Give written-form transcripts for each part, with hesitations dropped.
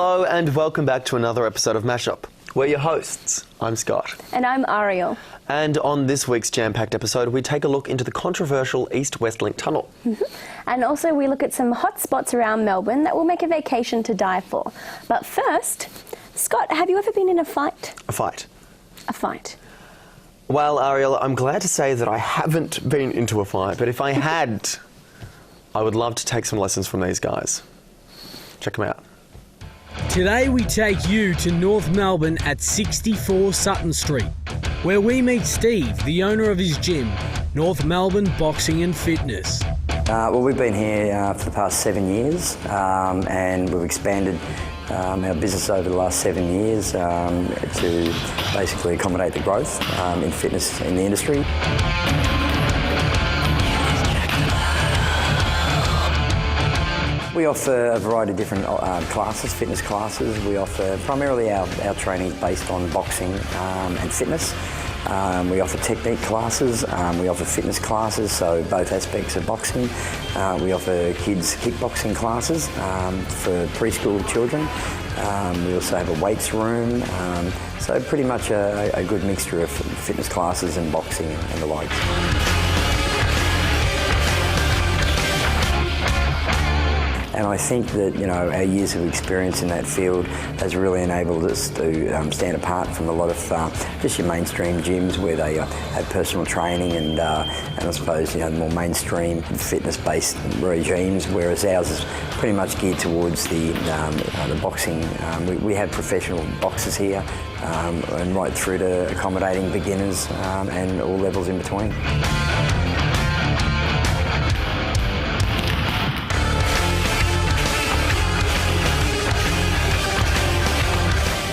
Hello and welcome back to another episode of Mashup. We're your hosts. I'm Scott. And I'm Ariel. And on this week's jam-packed episode, we take a look into the controversial East-West Link Tunnel. And also we look at some hot spots around Melbourne that will make a vacation to die for. But first, Scott, have you ever been in a fight? A fight? A fight. Well, Ariel, I'm glad to say that I haven't been into a fight, but if I had, I would love to take some lessons from these guys. Check them out. Today we take you to North Melbourne at 64 Sutton Street, where we meet Steve, the owner of his gym, North Melbourne Boxing and Fitness. Well, we've been here for the past 7 years, and we've expanded our business over the last 7 years to basically accommodate the growth in fitness in the industry. We offer a variety of different classes, fitness classes. We offer primarily our training based on boxing and fitness. We offer technique classes, we offer fitness classes, so both aspects of boxing. We offer kids kickboxing classes for preschool children. We also have a weights room, so pretty much a good mixture of fitness classes and boxing and the like. And I think that, you know, our years of experience in that field has really enabled us to stand apart from a lot of just your mainstream gyms where they have personal training and I suppose, you know, more mainstream fitness-based regimes, whereas ours is pretty much geared towards the boxing. We have professional boxers here and right through to accommodating beginners and all levels in between.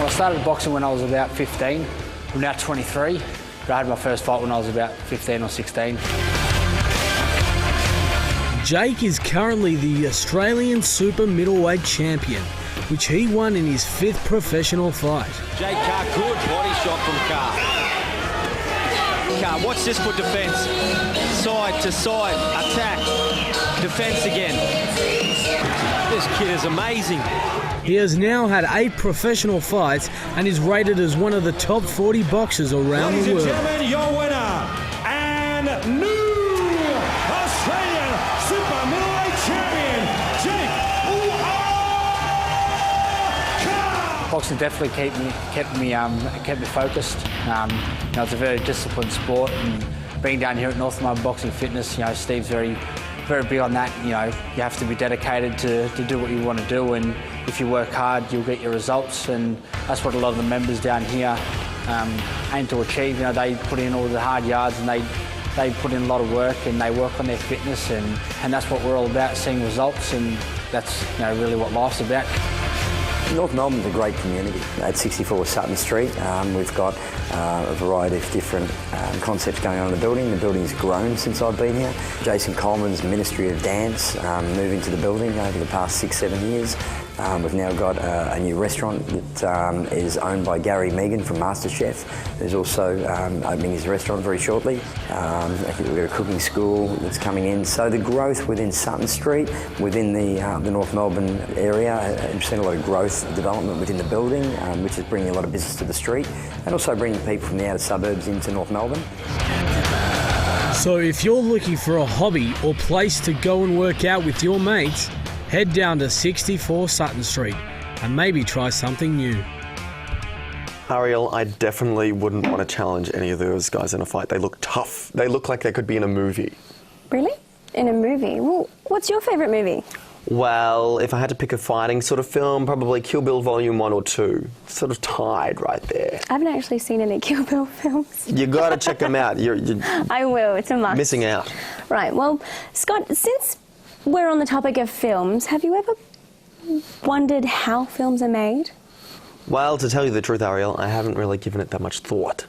I started boxing when I was about 15. I'm now 23, but I had my first fight when I was about 15 or 16. Jake is currently the Australian Super Middleweight Champion, which he won in his 5th professional fight. Jake Carr, good body shot from Carr. Carr, watch this for defence. Side to side, attack, defence again. This kid is amazing. He has now had 8 professional fights and is rated as one of the top 40 boxers around the world. Ladies and gentlemen, your winner and new Australian Super Middleweight Champion, Jake Carr. Boxing definitely kept me focused. You know, it's a very disciplined sport, and being down here at North Melbourne Boxing Fitness, you know, Steve's very big on that. You know, you have to be dedicated to do what you want to do, and if you work hard, you'll get your results, and that's what a lot of the members down here aim to achieve. You know, they put in all the hard yards, and they put in a lot of work, and they work on their fitness, and that's what we're all about, seeing results, and that's, you know, really what life's about. North Melbourne's a great community. At 64 Sutton Street, we've got a variety of different concepts going on in the building. The building's grown since I've been here. Jason Coleman's Ministry of Dance moved into the building over the past 6-7 years. We've now got a new restaurant that is owned by Gary Megan from MasterChef, who's also opening his restaurant very shortly. We've got a cooking school that's coming in. So the growth within Sutton Street, within the North Melbourne area, we've seen a lot of growth and development within the building, which is bringing a lot of business to the street, and also bringing people from the outer suburbs into North Melbourne. So if you're looking for a hobby or place to go and work out with your mates, head down to 64 Sutton Street and maybe try something new. Ariel, I definitely wouldn't want to challenge any of those guys in a fight. They look tough. They look like they could be in a movie. Really? In a movie? Well, what's your favourite movie? Well, if I had to pick a fighting sort of film, probably Kill Bill Volume 1 or 2. Sort of tied right there. I haven't actually seen any Kill Bill films. You got to check them out. You're I will, it's a must. missing out. Right, well, Scott, since we're on the topic of films, have you ever wondered how films are made? Well, to tell you the truth, Ariel, I haven't really given it that much thought.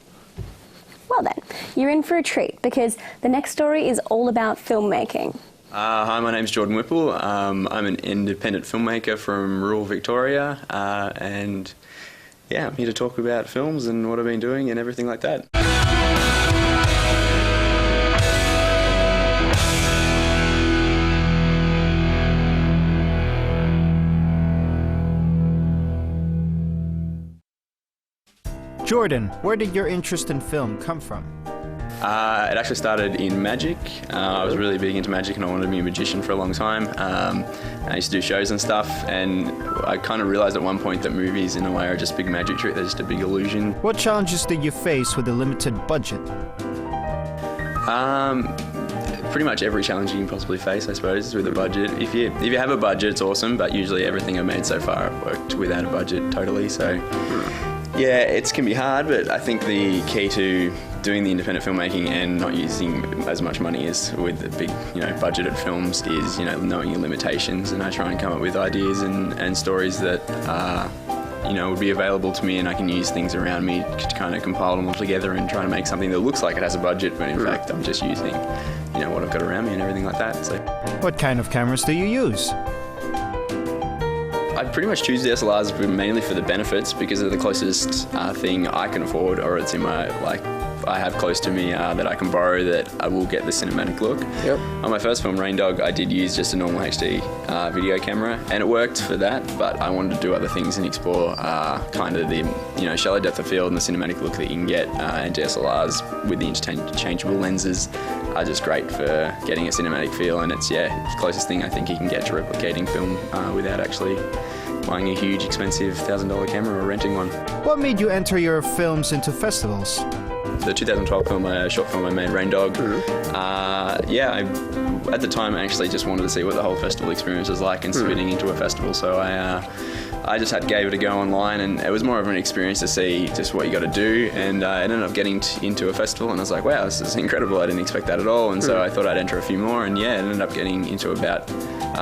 Well then, you're in for a treat, because the next story is all about filmmaking. Hi, my name's Jordan Whipple. I'm an independent filmmaker from rural Victoria, and yeah, I'm here to talk about films and what I've been doing and everything like that. Jordan, where did your interest in film come from? It actually started in magic. I was really big into magic and I wanted to be a magician for a long time. I used to do shows and stuff, and I kind of realised at one point that movies in a way are just a big magic trick, they're just a big illusion. What challenges did you face with a limited budget? Pretty much every challenge you can possibly face, I suppose, with a budget. If you have a budget, it's awesome, but usually everything I've made so far I've worked without a budget totally, so yeah, it can be hard, but I think the key to doing the independent filmmaking and not using as much money as with the big, budgeted films is, knowing your limitations, and I try and come up with ideas and stories that would be available to me, and I can use things around me to kind of compile them all together and try to make something that looks like it has a budget, but in fact I'm just using, what I've got around me and everything like that. So, what kind of cameras do you use? I pretty much choose DSLRs mainly for the benefits because they're the closest thing I can afford, or it's in my, I have close to me that I can borrow that I will get the cinematic look. Yep. On my first film, Rain Dog, I did use just a normal HD video camera, and it worked for that, but I wanted to do other things and explore kind of the, shallow depth of field and the cinematic look that you can get, and DSLRs with the interchangeable lenses are just great for getting a cinematic feel, and it's the closest thing I think you can get to replicating film without actually buying a huge expensive $1,000 camera or renting one. What made you enter your films into festivals? The 2012 film, short film I made, Rain Dog, at the time I actually just wanted to see what the whole festival experience was like and submitting into a festival, so I just gave it a go online, and it was more of an experience to see just what you got to do, and I ended up getting into a festival, and I was like, wow, this is incredible, I didn't expect that at all, and so I thought I'd enter a few more, and it ended up getting into about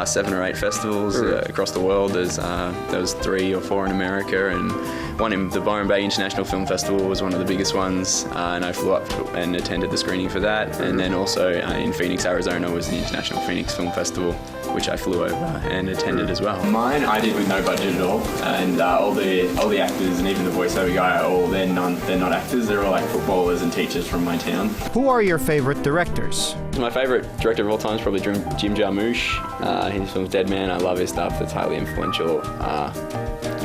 7 or 8 festivals across the world. There was 3 or 4 in America, and one in the Byron Bay International Film Festival was one of the biggest ones, and I flew up and attended the screening for that, and then also in Phoenix, Arizona was the International Phoenix Film Festival, which I flew over and attended as well. Mine I did with no budget at all, and all the actors and even the voiceover guy, they're not actors, they're all like footballers and teachers from my town. Who are your favorite directors? My favourite director of all time is probably Jim Jarmusch. His film's Dead Man. I love his stuff. That's highly influential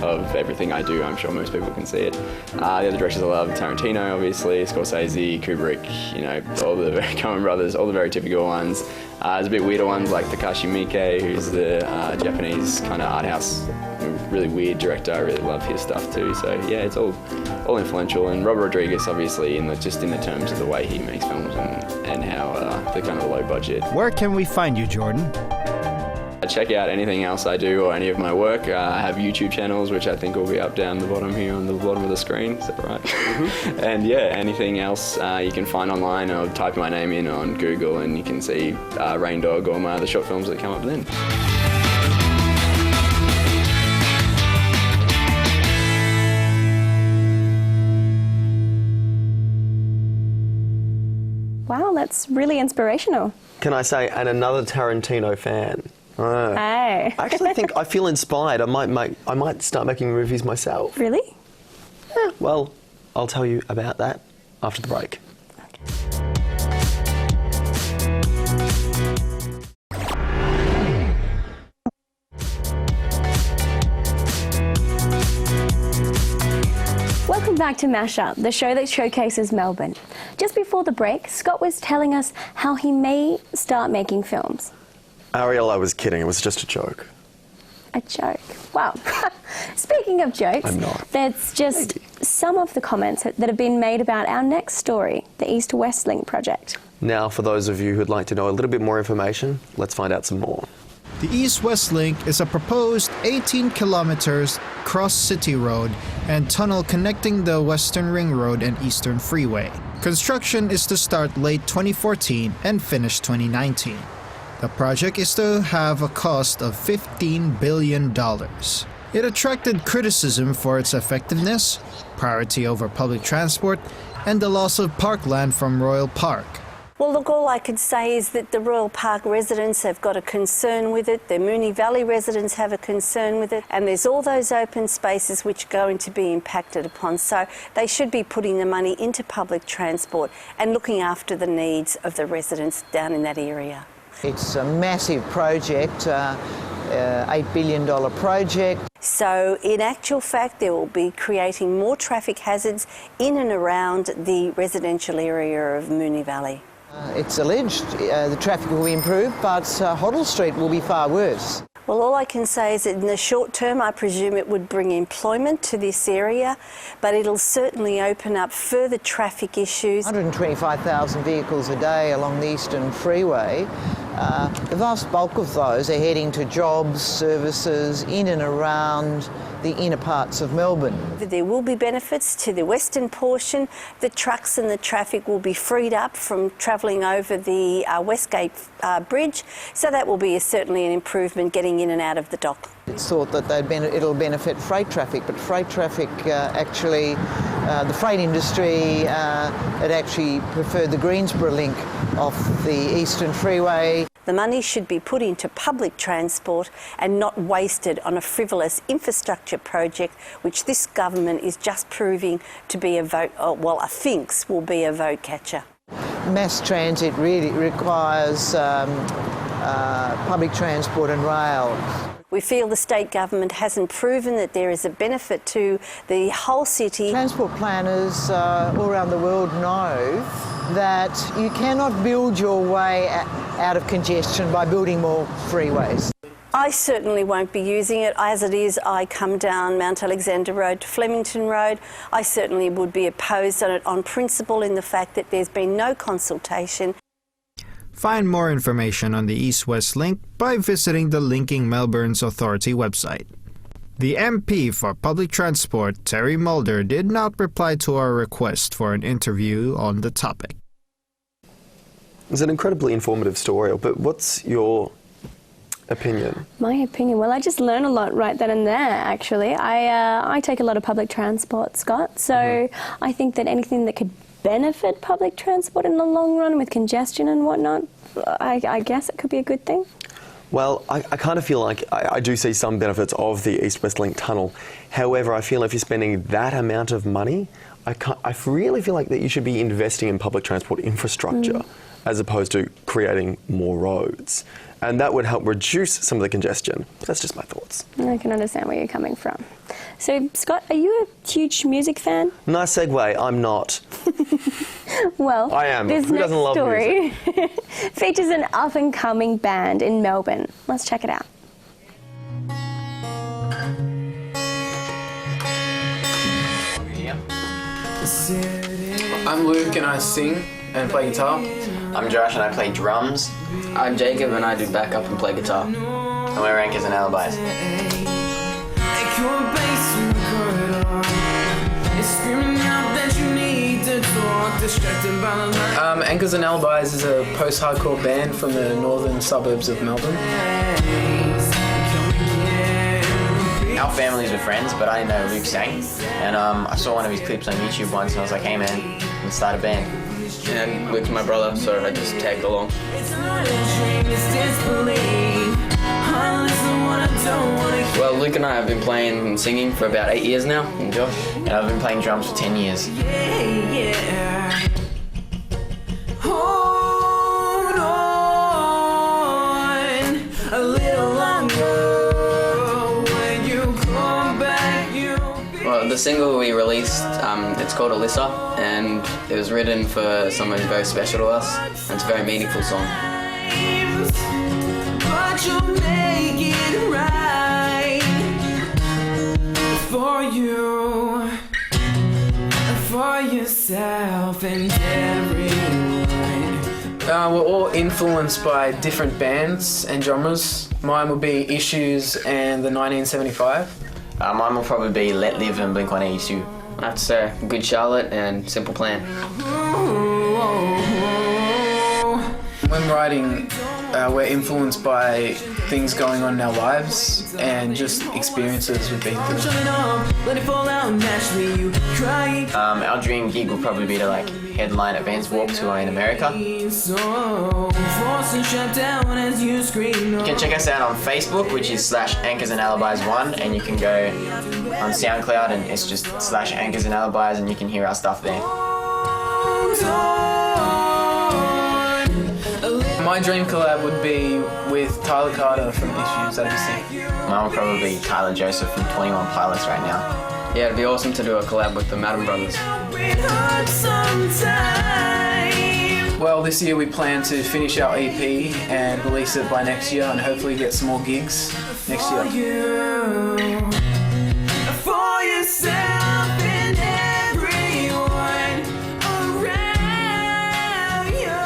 of everything I do. I'm sure most people can see it. The other directors I love, Tarantino, obviously, Scorsese, Kubrick, all the Coen brothers, all the very typical ones. There's a bit weirder ones like Takashi Miike, who's the Japanese kind of art house, really weird director. I really love his stuff too. So yeah, it's all influential. And Robert Rodriguez, obviously, in the terms of the way he makes films and how the kind of low budget. Where can we find you, Jordan? Check out anything else I do or any of my work. I have YouTube channels, which I think will be up down the bottom here on the bottom of the screen. Is that right? And anything else you can find online, or type my name in on Google and you can see Rain Dog or my other short films that come up then. Wow, that's really inspirational. Can I say, and another Tarantino fan. Hey. I actually think I feel inspired. I might start making movies myself. Really? Yeah, well, I'll tell you about that after the break. Welcome back to Mashup, the show that showcases Melbourne. Just before the break, Scott was telling us how he may start making films. Ariel, I was kidding. It was just a joke. A joke. Wow. Speaking of jokes, I'm not. That's just some of the comments that have been made about our next story, the East-West Link project. Now, for those of you who'd like to know a little bit more information, let's find out some more. The East-West Link is a proposed 18 kilometers cross-city road and tunnel connecting the Western Ring Road and Eastern Freeway. Construction is to start late 2014 and finish 2019. The project is to have a cost of $15 billion. It attracted criticism for its effectiveness, priority over public transport, and the loss of parkland from Royal Park. Well, look, all I could say is that the Royal Park residents have got a concern with it, the Moonee Valley residents have a concern with it, and there's all those open spaces which are going to be impacted upon. So they should be putting the money into public transport and looking after the needs of the residents down in that area. It's a massive project. $8 billion project. So in actual fact, there will be creating more traffic hazards in and around the residential area of Moonee Valley. It's alleged the traffic will be improved, but Hoddle Street will be far worse. Well, all I can say is that in the short term, I presume it would bring employment to this area, but it'll certainly open up further traffic issues. 125,000 vehicles a day along the Eastern Freeway. The vast bulk of those are heading to jobs, services in and around the inner parts of Melbourne. There will be benefits to the western portion. The trucks and the traffic will be freed up from travelling over the Westgate Bridge, so that will be certainly an improvement getting in and out of the dock. It's thought that it'll benefit freight traffic, but freight traffic the freight industry had actually preferred the Greensborough link off the Eastern Freeway. The money should be put into public transport and not wasted on a frivolous infrastructure project, which this government is just proving to be thinks will be a vote catcher. Mass transit really requires public transport and rail. We feel the state government hasn't proven that there is a benefit to the whole city. Transport planners all around the world know that you cannot build your way out of congestion by building more freeways. I certainly won't be using it. As it is, I come down Mount Alexander Road to Flemington Road. I certainly would be opposed on it on principle in the fact that there's been no consultation. Find more information on the East-West Link by visiting the Linking Melbourne's Authority website. The MP for Public Transport, Terry Mulder, did not reply to our request for an interview on the topic. It's an incredibly informative story, but what's your opinion? My opinion? Well, I just learn a lot right then and there, actually. I take a lot of public transport, Scott, so I think that anything that could benefit public transport in the long run with congestion and whatnot, I guess it could be a good thing. Well, I kind of feel like I do see some benefits of the East-West Link tunnel. However, I feel if you're spending that amount of money, I really feel like that you should be investing in public transport infrastructure as opposed to creating more roads. And that would help reduce some of the congestion. That's just my thoughts. I can understand where you're coming from. So, Scott, are you a huge music fan? Nice segue. I'm not. Well, I am. This Who next doesn't love story music? features an up-and-coming band in Melbourne. Let's check it out. I'm Luke and I sing and play guitar. I'm Josh and I play drums. I'm Jacob and I do backup and play guitar. And we're Anchors and Alibis. Anchors and Alibis is a post-hardcore band from the northern suburbs of Melbourne. Our families were friends, but I didn't know Luke sang. And I saw one of his clips on YouTube once and I was like, hey man, let's start a band. And Luke's my brother, so I just tagged along. Well, Luke and I have been playing and singing for about 8 years now, and Josh? And I've been playing drums for 10 years. Hold on a little longer. When you come back, Well, the single we released, it's called Alyssa, and it was written for someone who's very special to us. And it's a very meaningful song. but you'll make it right for you, for yourself and everyone. We're all influenced by different bands and genres. Mine would be Issues and the 1975. Mine will probably be Let Live and Blink-182. I have to say Good Charlotte and Simple Plan. When writing, we're influenced by things going on in our lives and just experiences we've been through. Our dream gig will probably be to headline at Vans Warped Tour in America. You can check us out on Facebook, which is /AnchorsandAlibis1, and you can go on SoundCloud and it's just /AnchorsandAlibis and you can hear our stuff there. My dream collab would be with Tyler Carter from Issues. That'd be sick. Mine would probably be Tyler Joseph from 21 Pilots right now. Yeah, it'd be awesome to do a collab with the Madden Brothers. Well, this year we plan to finish our EP and release it by next year and hopefully get some more gigs next year. For yourself and everyone around you.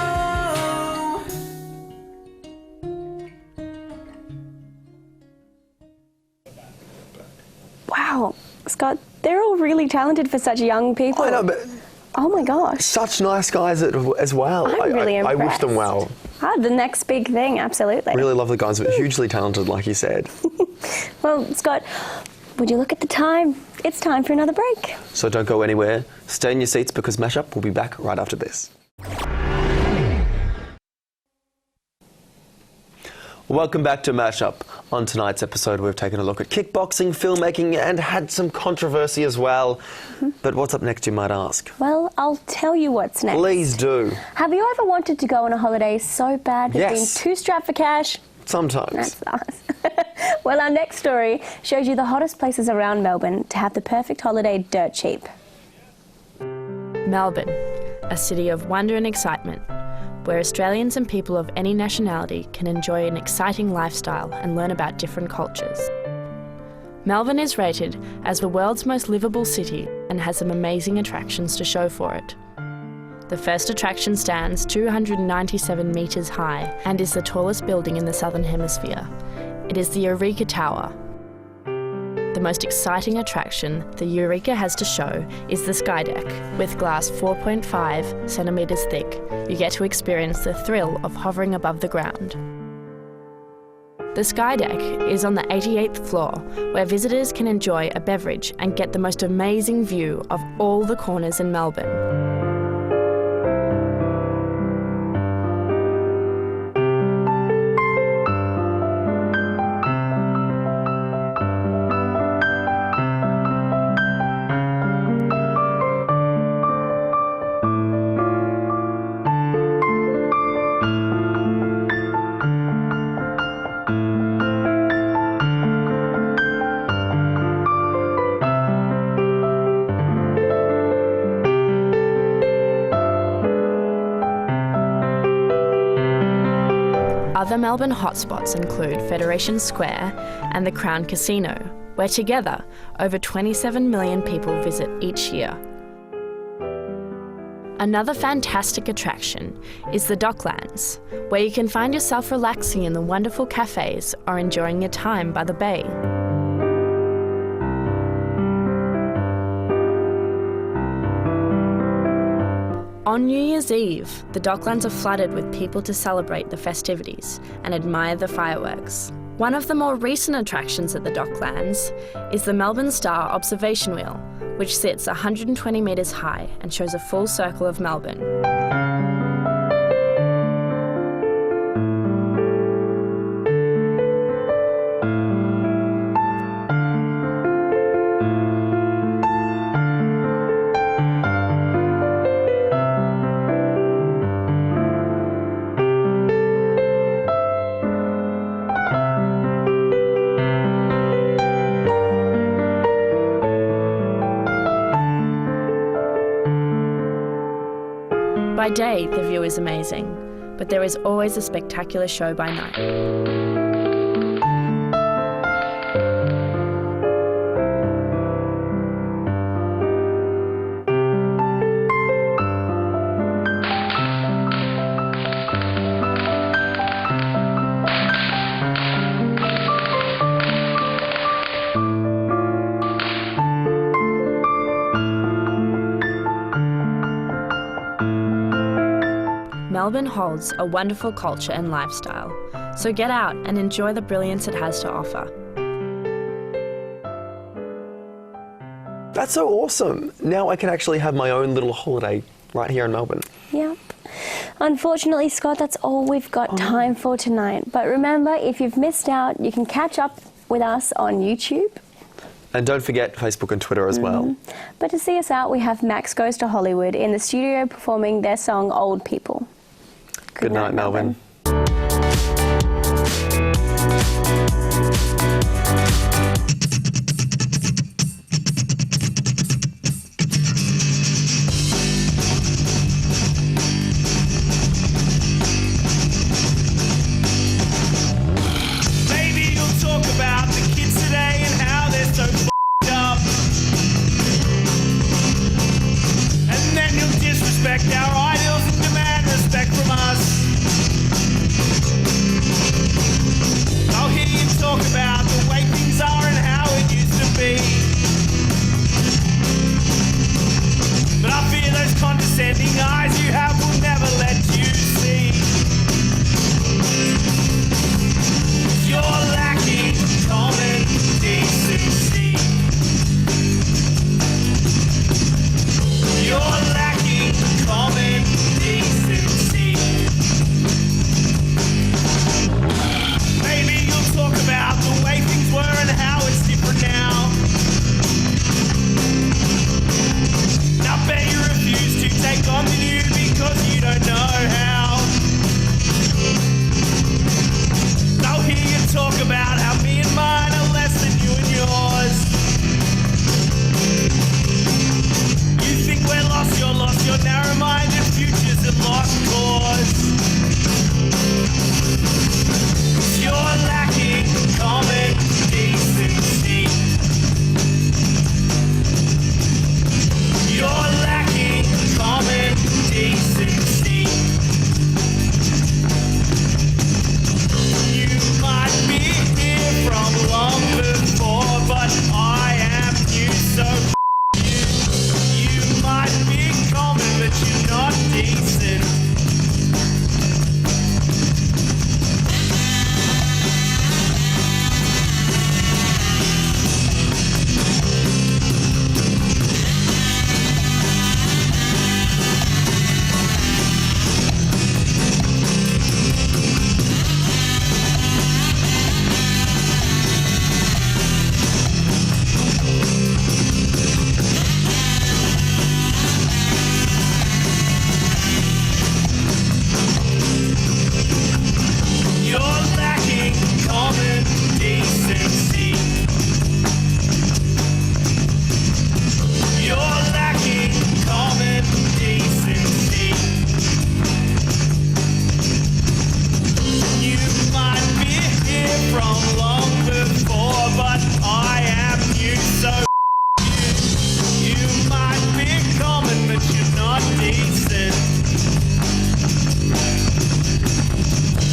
Wow, Scott, they're all really talented for such young people. I know, but oh my gosh. such nice guys as well. I'm really I wish them impressed. well. The next big thing, absolutely. Really lovely guys, but hugely talented, like you said. Well, Scott, would you look at the time? It's time for another break. So don't go anywhere. Stay in your seats because Mashup will be back right after this. Welcome back to Mashup. On tonight's episode, we've taken a look at kickboxing, filmmaking, and had some controversy as well. But what's up next, you might ask? Well, I'll tell you what's next. Please do. Have you ever wanted to go on a holiday so bad but Yes. been too strapped for cash? Sometimes. That's us. Well, our next story shows you the hottest places around Melbourne to have the perfect holiday dirt cheap. Melbourne, a city of wonder and excitement, where Australians and people of any nationality can enjoy an exciting lifestyle and learn about different cultures. Melbourne is rated as the world's most livable city and has some amazing attractions to show for it. The first attraction stands 297 metres high and is the tallest building in the Southern Hemisphere. It is the Eureka Tower. The most exciting attraction the Eureka has to show is the Sky Deck. With glass 4.5 centimetres thick, you get to experience the thrill of hovering above the ground. The Sky Deck is on the 88th floor, where visitors can enjoy a beverage and get the most amazing view of all the corners in Melbourne. Other Melbourne hotspots include Federation Square and the Crown Casino, where together over 27 million people visit each year. Another fantastic attraction is the Docklands, where you can find yourself relaxing in the wonderful cafes or enjoying your time by the bay. On New Year's Eve, the Docklands are flooded with people to celebrate the festivities and admire the fireworks. One of the more recent attractions at the Docklands is the Melbourne Star Observation Wheel, which sits 120 metres high and shows a full circle of Melbourne. By day, the view is amazing, but there is always a spectacular show by night. Melbourne holds a wonderful culture and lifestyle, so get out and enjoy the brilliance it has to offer. That's so awesome. Now I can actually have my own little holiday right here in Melbourne. Yep. Unfortunately, Scott, that's all we've got time for tonight. But remember, if you've missed out, you can catch up with us on YouTube. And don't forget Facebook and Twitter as well. But to see us out, we have Max Goes to Hollywood in the studio performing their song Old People. Good night, Melbourne. blinding eyes you have will never let you see. You're lacking common decency. You're lacking common decency. Maybe you'll talk about the way things were and how it's different now. I bet you refuse to take on the new because you don't know how. They'll hear you talk about how me and mine are less than you and yours. You think we're lost, you're narrow-minded, future's a lost cause. You're lacking common decency. You're lacking common decency. You might be here from long before, but I am new, so you might be common, but you're not decent. You're lacking common decency. You're lacking common decency. You might be here from long before, but I am new, so you might be common, but you're not decent.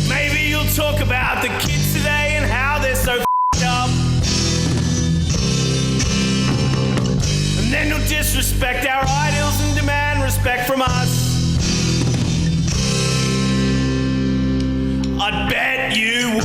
Maybe you'll talk about the kids today and how they're so f***ed up. And then you'll disrespect our ideals and demand respect from us. I'd bet you would.